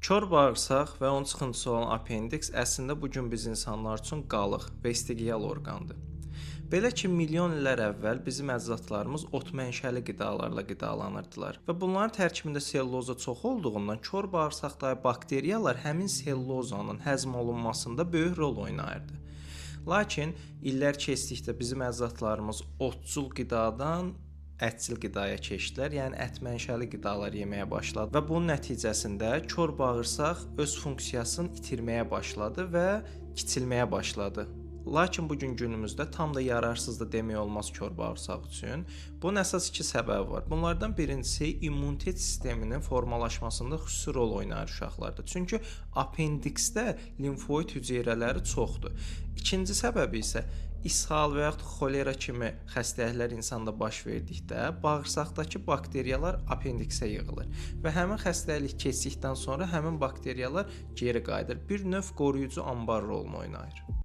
Kör bağırsaq və onun çıxıntısı olan apendiks əslində bu gün biz insanlar üçün qalıq, vestigial orqandır. Belə ki, milyon illər əvvəl bizim əcdadlarımız ot mənşəli qidalarla qidalanırdılar və bunların tərkibində selluloza çox olduğundan kör bağırsaqdakı bakteriyalar həmin sellulozanın həzm olunmasında böyük rol oynayırdı. Lakin illər keçdikcə bizim əcdadlarımız otçul qidadan ətçil qidaya keçdilər, yəni ət mənşəli qidalar yeməyə başladı və bunun nəticəsində kör bağırsaq öz funksiyasını itirməyə başladı və kiçilməyə başladı. Lakin bu gün günümüzdə tam da yararsızdır demək olmaz kör bağırsaq üçün. Bunun əsas iki səbəbi var. Bunlardan birincisi immunitet sisteminin formalaşmasında xüsusi rol oynayır uşaqlarda. Çünki apendiksdə limfoid hüceyrələri çoxdur. İkinci səbəbi isə ishal və yaxud xolera kimi xəstəliklər insanda baş verdikdə bağırsaqdakı bakteriyalar apendiksə yığılır və həmin xəstəlik keçdikdən sonra həmin bakteriyalar geri qayıdır. Bir növ qoruyucu anbar rolunu oynayır.